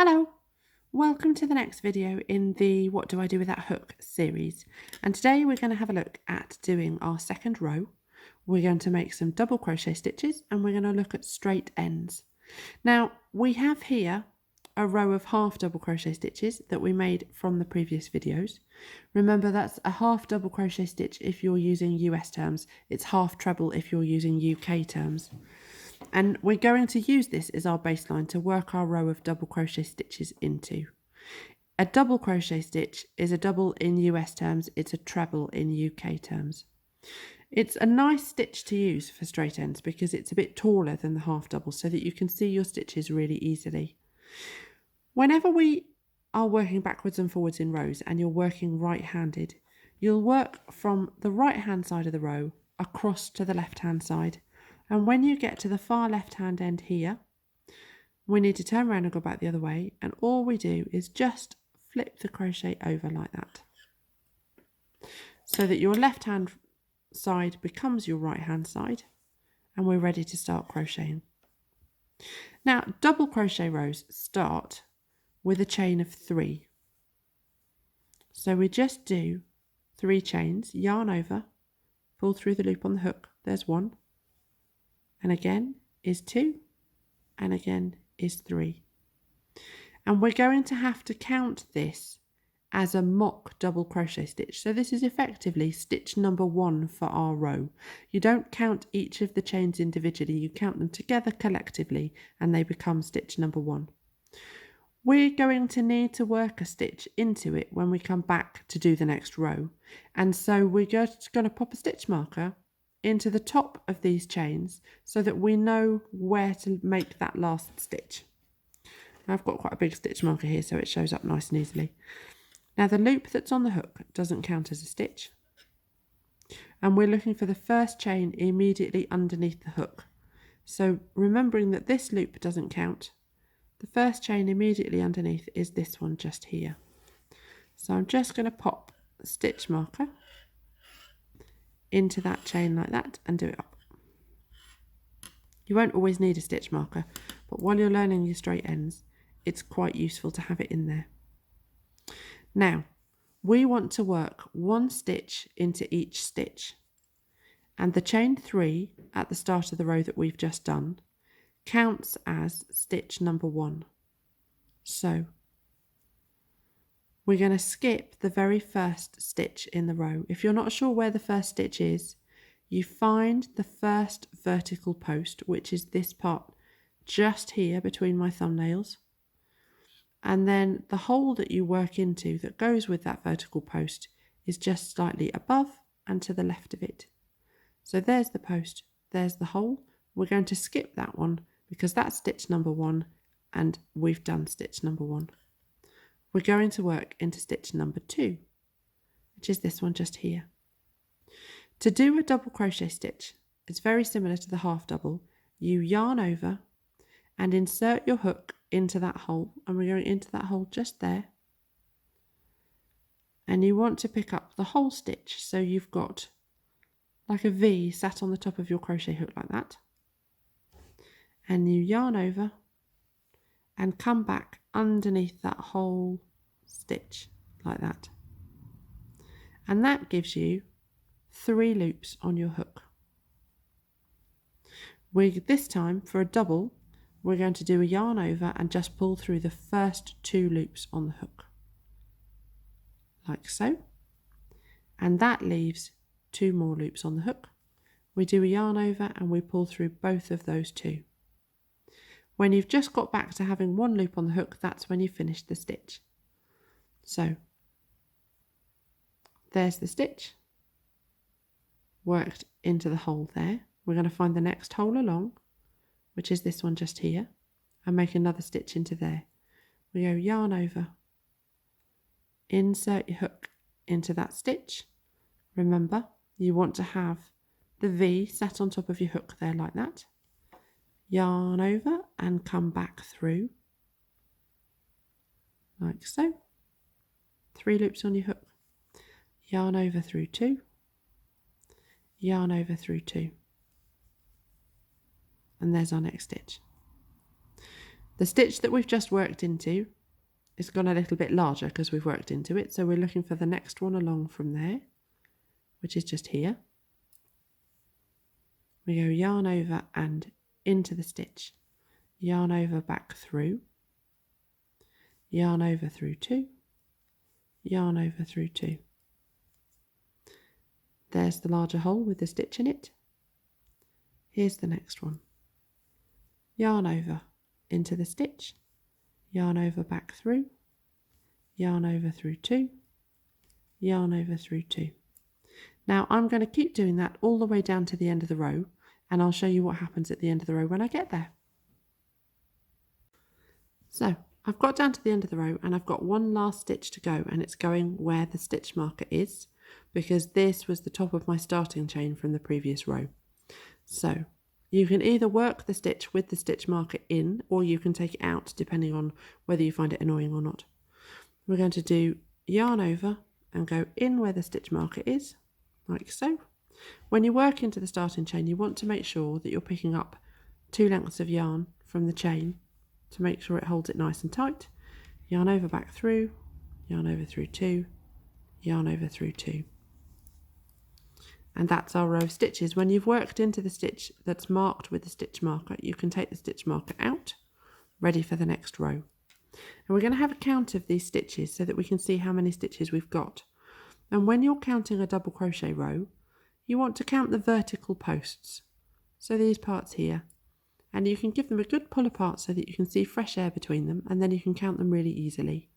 Hello, welcome to the next video in the What Do I Do With That Hook series. And today we're going to have a look at doing our second row. We're going to make some double crochet stitches and we're going to look at straight ends. Now we have here a row of half double crochet stitches that we made from the previous videos. Remember, that's a half double crochet stitch if you're using US terms. It's half treble if you're using UK terms. And we're going to use this as our baseline to work our row of double crochet stitches into. A double crochet stitch is a double in US terms, it's a treble in UK terms. It's a nice stitch to use for straight ends because it's a bit taller than the half double so that you can see your stitches really easily. Whenever we are working backwards and forwards in rows and you're working right-handed, you'll work from the right-hand side of the row across to the left-hand side. And when you get to the far left-hand end here, we need to turn around and go back the other way. And all we do is just flip the crochet over like that, so that your left-hand side becomes your right-hand side. And we're ready to start crocheting. Now, double crochet rows start with a chain of 3. So we just do 3 chains, yarn over, pull through the loop on the hook. There's 1. And again is 2, and again is 3. And we're going to have to count this as a mock double crochet stitch. So this is effectively stitch number 1 for our row. You don't count each of the chains individually, you count them together collectively and they become stitch number 1. We're going to need to work a stitch into it when we come back to do the next row. And so we're just going to pop a stitch marker into the top of these chains so that we know where to make that last stitch. I've got quite a big stitch marker here so it shows up nice and easily. Now the loop that's on the hook doesn't count as a stitch, and we're looking for the first chain immediately underneath the hook. So remembering that this loop doesn't count, the first chain immediately underneath is this one just here. So I'm just going to pop the stitch marker into that chain like that and do it up. You won't always need a stitch marker, but while you're learning your straight ends, it's quite useful to have it in there. Now, we want to work 1 stitch into each stitch, and the chain 3 at the start of the row that we've just done counts as stitch number 1. So we're going to skip the very first stitch in the row. If you're not sure where the first stitch is, you find the first vertical post, which is this part just here between my thumbnails. And then the hole that you work into that goes with that vertical post is just slightly above and to the left of it. So there's the post, there's the hole. We're going to skip that one because that's stitch number 1 and we've done stitch number 1. We're going to work into stitch number 2, which is this one just here. To do a double crochet stitch, it's very similar to the half double. You yarn over and insert your hook into that hole, and we're going into that hole just there. And you want to pick up the whole stitch, so you've got like a V sat on the top of your crochet hook like that. And you yarn over and come back underneath that whole stitch like that. And that gives you 3 loops on your hook. This time for a double, we're going to do a yarn over and just pull through the first 2 loops on the hook, like so. And that leaves 2 more loops on the hook. We do a yarn over and we pull through both of those 2. When you've just got back to having 1 loop on the hook, that's when you finish the stitch. So there's the stitch worked into the hole there. We're going to find the next hole along, which is this one just here, and make another stitch into there. We go yarn over, insert your hook into that stitch. Remember, you want to have the V sat on top of your hook there like that. Yarn over and come back through like so. 3 loops on your hook. Yarn over through 2. Yarn over through 2. And there's our next stitch. The stitch that we've just worked into is gone a little bit larger because we've worked into it, so we're looking for the next one along from there, which is just here. We go yarn over and into the stitch, yarn over back through, yarn over through 2, yarn over through 2. There's the larger hole with the stitch in it. Here's the next one. Yarn over into the stitch, yarn over back through, yarn over through 2, yarn over through 2. Now I'm going to keep doing that all the way down to the end of the row, and I'll show you what happens at the end of the row when I get there. So I've got down to the end of the row and I've got one last stitch to go, and it's going where the stitch marker is, because this was the top of my starting chain from the previous row. So you can either work the stitch with the stitch marker in, or you can take it out depending on whether you find it annoying or not. We're going to do yarn over and go in where the stitch marker is, like so. When you work into the starting chain, you want to make sure that you're picking up 2 lengths of yarn from the chain to make sure it holds it nice and tight. Yarn over back through, yarn over through 2, yarn over through 2. And that's our row of stitches. When you've worked into the stitch that's marked with the stitch marker, you can take the stitch marker out, ready for the next row. And we're going to have a count of these stitches so that we can see how many stitches we've got. And when you're counting a double crochet row, you want to count the vertical posts. So these parts here. And you can give them a good pull apart so that you can see fresh air between them, and then you can count them really easily.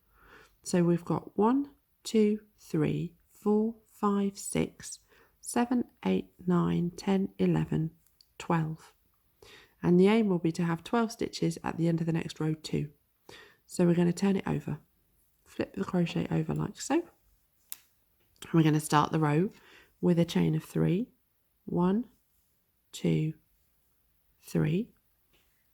So we've got 1, 2, 3, 4, 5, 6, 7, 8, 9, 10, 11, 12. And the aim will be to have 12 stitches at the end of the next row too. So we're going to turn it over, flip the crochet over like so. And we're going to start the row with a chain of 3, 1, 2, 3,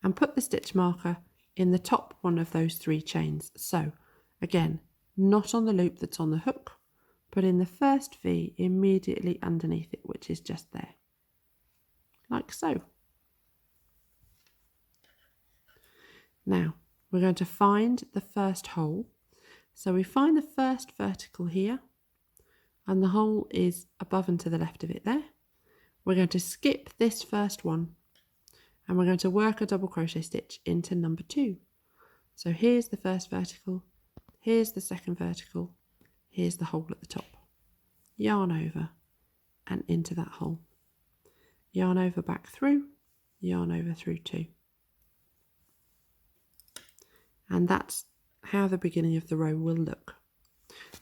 and put the stitch marker in the top one of those 3 chains. So again, not on the loop that's on the hook, but in the first V immediately underneath it, which is just there, like so. Now we're going to find the first hole. So we find the first vertical here, and the hole is above and to the left of it there. We're going to skip this first one, and we're going to work a double crochet stitch into number 2. So here's the first vertical, here's the second vertical, here's the hole at the top. Yarn over and into that hole. Yarn over back through, yarn over through 2. And that's how the beginning of the row will look.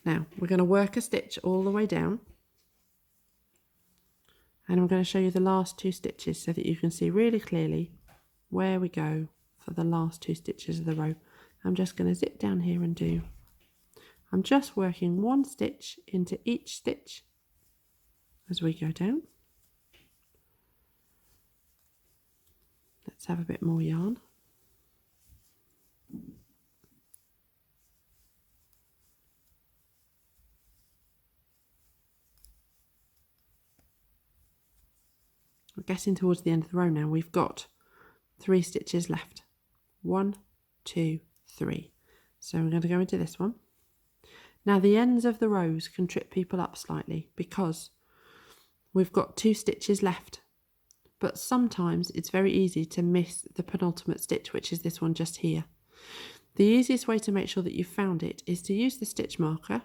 Now we're going to work a stitch all the way down, and I'm going to show you the last 2 stitches so that you can see really clearly where we go for the last 2 stitches of the row. I'm just going to zip down here and I'm just working 1 stitch into each stitch as we go down. Let's have a bit more yarn. We're getting towards the end of the row now. We've got 3 stitches left. 1, 2, 3. So we're going to go into this one. Now the ends of the rows can trip people up slightly because we've got 2 stitches left. But sometimes it's very easy to miss the penultimate stitch, which is this one just here. The easiest way to make sure that you've found it is to use the stitch marker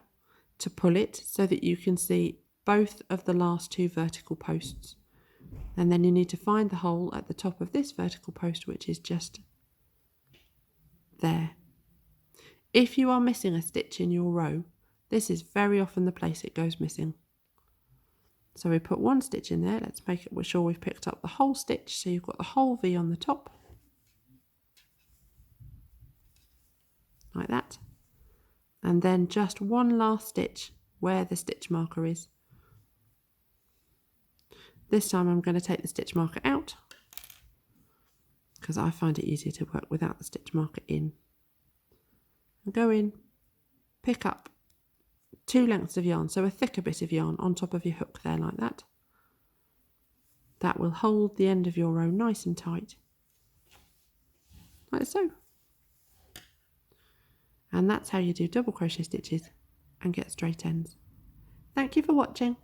to pull it so that you can see both of the last 2 vertical posts. And then you need to find the hole at the top of this vertical post, which is just there. If you are missing a stitch in your row, this is very often the place it goes missing. So we put 1 stitch in there. Let's make sure we've picked up the whole stitch, so you've got the whole V on the top, like that. And then just 1 last stitch where the stitch marker is. This time I'm going to take the stitch marker out because I find it easier to work without the stitch marker in. And go in, pick up 2 lengths of yarn, so a thicker bit of yarn on top of your hook there like that. That will hold the end of your row nice and tight, like so. And that's how you do double crochet stitches and get straight ends. Thank you for watching.